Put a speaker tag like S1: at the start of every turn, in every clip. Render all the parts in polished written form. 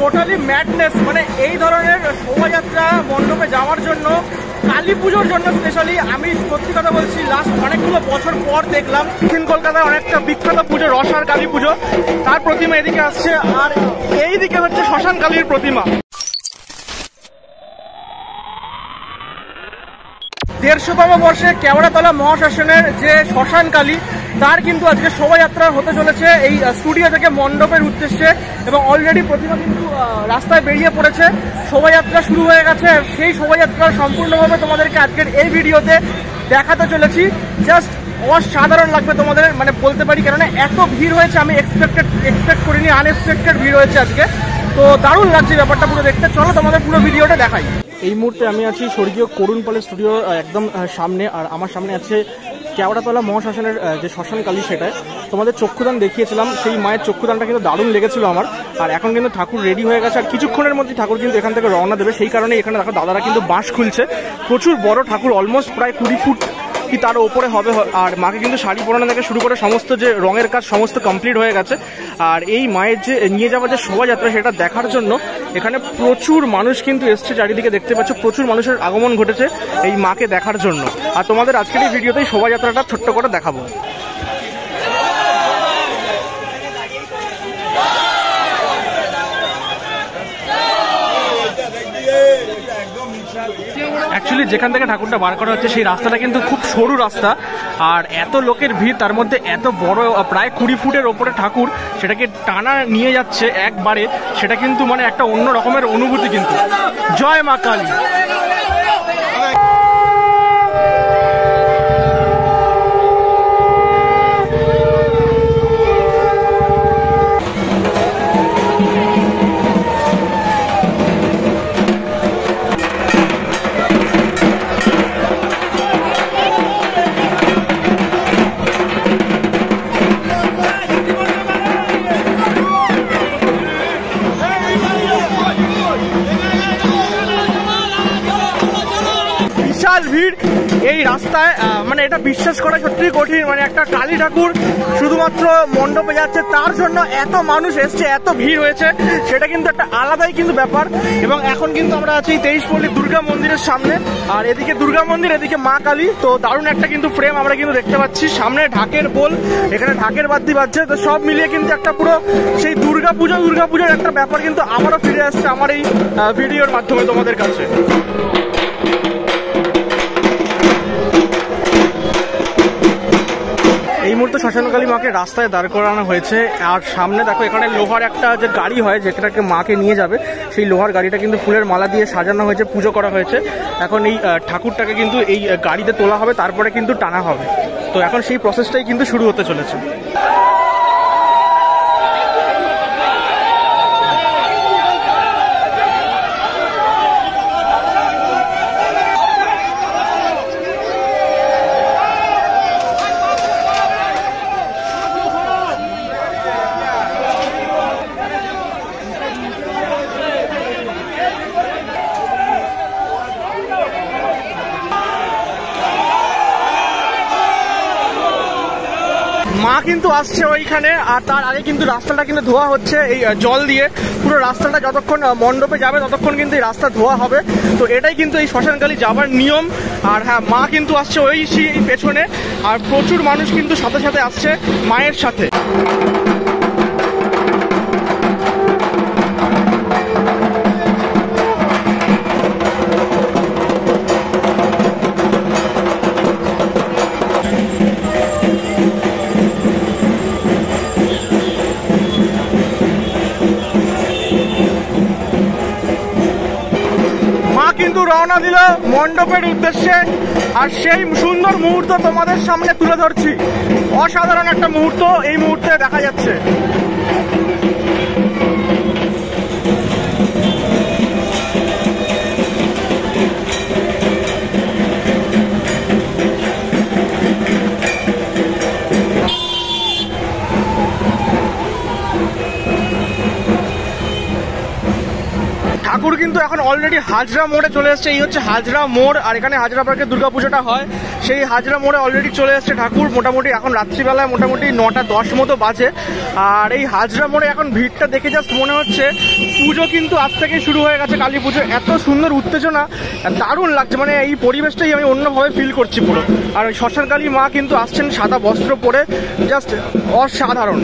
S1: Totally madness. মানে এই ধরনের শোভাযাত্রা মণ্ডপে যাওয়ার জন্য, কালী পুজোর জন্য স্পেশালি, আমি সত্যি কথা বলছি লাস্ট অনেকগুলো বছর পর দেখলাম। দক্ষিণ কলকাতায় অনেকটা বিখ্যাত পুজো রসার কালী পুজো, তার প্রতিমা এদিকে আসছে, আর এই দিকে হচ্ছে শ্মশান কালীর প্রতিমা। 150তম বর্ষে কেওড়াতলা মহাশ্মশানের যে শ্মশান কালী, তার কিন্তু আজকে শোভাযাত্রা হতে চলেছে এই স্টুডিও থেকে মণ্ডপের উদ্দেশ্যে, এবং অলরেডি প্রতিমা কিন্তু রাস্তায় বেরিয়ে পড়েছে, শোভাযাত্রা শুরু হয়ে গেছে। আর সেই শোভাযাত্রা সম্পূর্ণভাবে তোমাদেরকে আজকের এই ভিডিওতে দেখাতে চলেছি। জাস্ট অসাধারণ লাগবে তোমাদের, মানে বলতে পারি, কেননা এত ভিড় হয়েছে আমি এক্সপেক্ট করিনি, আনএক্সপেক্টেড ভিড় হয়েছে আজকে। তো দারুণ লাগছে ব্যাপারটা পুরো দেখতে। চলো তোমাদের পুরো ভিডিওটা দেখাই। এই মুহূর্তে আমি আছি স্বর্গীয় করুণ পালের স্টুডিও একদম সামনে, আর আমার সামনে আছে কেওড়াতলা মহাশ্মশানের যে শ্মশান কালী, সেটায় তোমাদের চক্ষুদান দেখিয়েছিলাম। সেই মায়ের চক্ষুদানটা কিন্তু দারুণ লেগেছিল আমার। আর এখন কিন্তু ঠাকুর রেডি হয়ে গেছে, আর কিছুক্ষণের মধ্যে ঠাকুর কিন্তু এখান থেকে রওনা দেবে। সেই কারণে এখানে দেখো দাদারা কিন্তু বাঁশ খুলছে। প্রচুর বড় ঠাকুর, অলমোস্ট প্রায় 20 ফুট কি তার ওপরে হবে। আর মাকে কিন্তু শাড়ি পরানো থেকে শুরু করে সমস্ত যে রঙের কাজ সমস্ত কমপ্লিট হয়ে গেছে। আর এই মায়ের যে নিয়ে যাওয়ার যে শোভাযাত্রা, সেটা দেখার জন্য এখানে প্রচুর মানুষ কিন্তু এসছে। চারিদিকে দেখতে পাচ্ছ প্রচুর মানুষের আগমন ঘটেছে এই মাকে দেখার জন্য। আর তোমাদের আজকের এই ভিডিওতেই শোভাযাত্রাটা ছোট্ট করে দেখাবো। অ্যাকচুয়ালি যেখান থেকে ঠাকুরটা বার করা হচ্ছে সেই রাস্তাটা কিন্তু খুব সরু রাস্তা, আর এত লোকের ভিড়, তার মধ্যে এত বড় প্রায় 20 ফুটের ওপরে ঠাকুর, সেটাকে টানা নিয়ে যাচ্ছে একবারে, সেটা কিন্তু মানে একটা অন্য রকমের অনুভূতি কিন্তু। জয় মা কালী। ভিড় এই রাস্তায়, মানে এটা বিশ্বাস করা সত্যিই কঠিন। মানে একটা কালী ঠাকুর শুধুমাত্র মণ্ডপে যাচ্ছে, তার জন্য এত মানুষ এসছে, এত ভিড় হয়েছে, সেটা কিন্তু একটা আলাদাই কিন্তু ব্যাপার। এবং এখন কিন্তু আমরা আছি 23 পল্লী দুর্গা মন্দিরের সামনে, আর এদিকে দুর্গা মন্দির, এদিকে মা কালী। তো দারুণ একটা কিন্তু ফ্রেম আমরা কিন্তু দেখতে পাচ্ছি। সামনে ঢাকের বোল, এখানে ঢাকের বাদ্যি বাজছে। তো সব মিলিয়ে কিন্তু একটা পুরো সেই দুর্গাপুজোর একটা ব্যাপার কিন্তু আবারও ফিরে আসছে আমার এই ভিডিওর মাধ্যমে তোমাদের কাছে। এই মুহূর্তে শ্মশানকালী মাকে রাস্তায় দাঁড় করানো হয়েছে, আর সামনে দেখো এখানে লোহার একটা যে গাড়ি হয় যেটাকে মাকে নিয়ে যাবে, সেই লোহার গাড়িটা কিন্তু ফুলের মালা দিয়ে সাজানো হয়েছে, পুজো করা হয়েছে। এখন এই ঠাকুরটাকে কিন্তু এই গাড়িতে তোলা হবে, তারপরে কিন্তু টানা হবে। তো এখন সেই প্রসেসটাই কিন্তু শুরু হতে চলেছে। মা কিন্তু আসছে ওইখানে, আর তার আগে কিন্তু রাস্তাটা কিন্তু ধোয়া হচ্ছে এই জল দিয়ে। পুরো রাস্তাটা যতক্ষণ মণ্ডপে যাবে ততক্ষণ কিন্তু এই রাস্তা ধোয়া হবে। তো এটাই কিন্তু এই শ্মশানকালী যাবার নিয়ম। আর হ্যাঁ, মা কিন্তু আসছে ওই পেছনে, আর প্রচুর মানুষ কিন্তু সাথে সাথে আসছে মায়ের সাথে। কিন্তু রওনা দিল মণ্ডপের উদ্দেশ্যে, আর সেই সুন্দর মুহূর্ত তোমাদের সামনে তুলে ধরছি। অসাধারণ একটা মুহূর্ত এই মুহূর্তে দেখা যাচ্ছে। ঠাকুর কিন্তু এখন অলরেডি হাজরা মোড়ে চলে এসছে। এই হচ্ছে হাজরা মোড়, আর এখানে হাজরা পার্কে দুর্গাপুজোটা হয়। সেই হাজরা মোড়ে অলরেডি চলে এসছে ঠাকুর। মোটামুটি এখন রাত্রিবেলায় মোটামুটি 9:10 মতো বাজে। আর এই হাজরা মোড়ে এখন ভিড়টা দেখে জাস্ট মনে হচ্ছে পুজো কিন্তু আজ থেকে শুরু হয়ে গেছে, কালী পুজো। এত সুন্দর উত্তেজনা, দারুণ লাগছে, মানে এই পরিবেশটাই আমি অন্যভাবে ফিল করছি পুরো। আর ওই শ্মশানকালী মা কিন্তু আসছেন সাদা বস্ত্র পরে, জাস্ট অসাধারণ।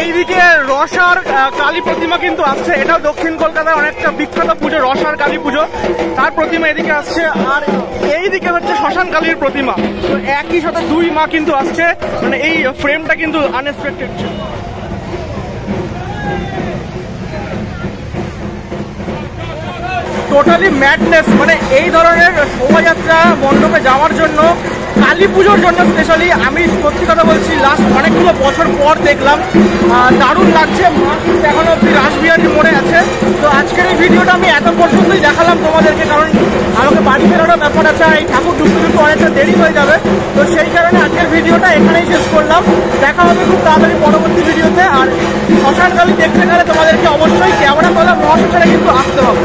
S1: এইদিকে রসার কালী প্রতিমা কিন্তু আসছে, এটাও দক্ষিণ কলকাতায় অনেকটা বিখ্যাত পুজো, রসার কালী পুজো। তার প্রতিমা এদিকে আসছে, আর এইদিকে হচ্ছে শ্মশান কালীর প্রতিমা। তো একই সাথে দুই মা কিন্তু আসছে, মানে এই ফ্রেমটা কিন্তু আনএক্সপেক্টেড ছিল। টোটালি ম্যাডনেস, মানে এই ধরনের শোভাযাত্রা মণ্ডপে যাওয়ার জন্য, কালী পুজোর জন্য স্পেশালি আমি সত্যি কথা বলছি লাস্ট অনেকগুলো বছর পর দেখলাম। দারুণ লাগছে। মা কিন্তু এখনো অব্দি রাসবিহারীর মোড়ে আছে। তো আজকের এই ভিডিওটা আমি এত পর্যন্তই দেখালাম তোমাদেরকে, কারণ আমাকে বাড়ি ফেরানোর ব্যাপার আছে, এই ঠাকুর ঢুকতে ঢুকতে অনেকটা দেরি হয়ে যাবে। তো সেই কারণে আজকের ভিডিওটা এখানেই শেষ করলাম। দেখা হবে খুব তাড়াতাড়ি পরবর্তী ভিডিওতে। আর শ্মশানকালী দেখতে গেলে তোমাদেরকে অবশ্যই ক্যামেরা তোলা মহাশ্মশানে কিন্তু আসতে হবে।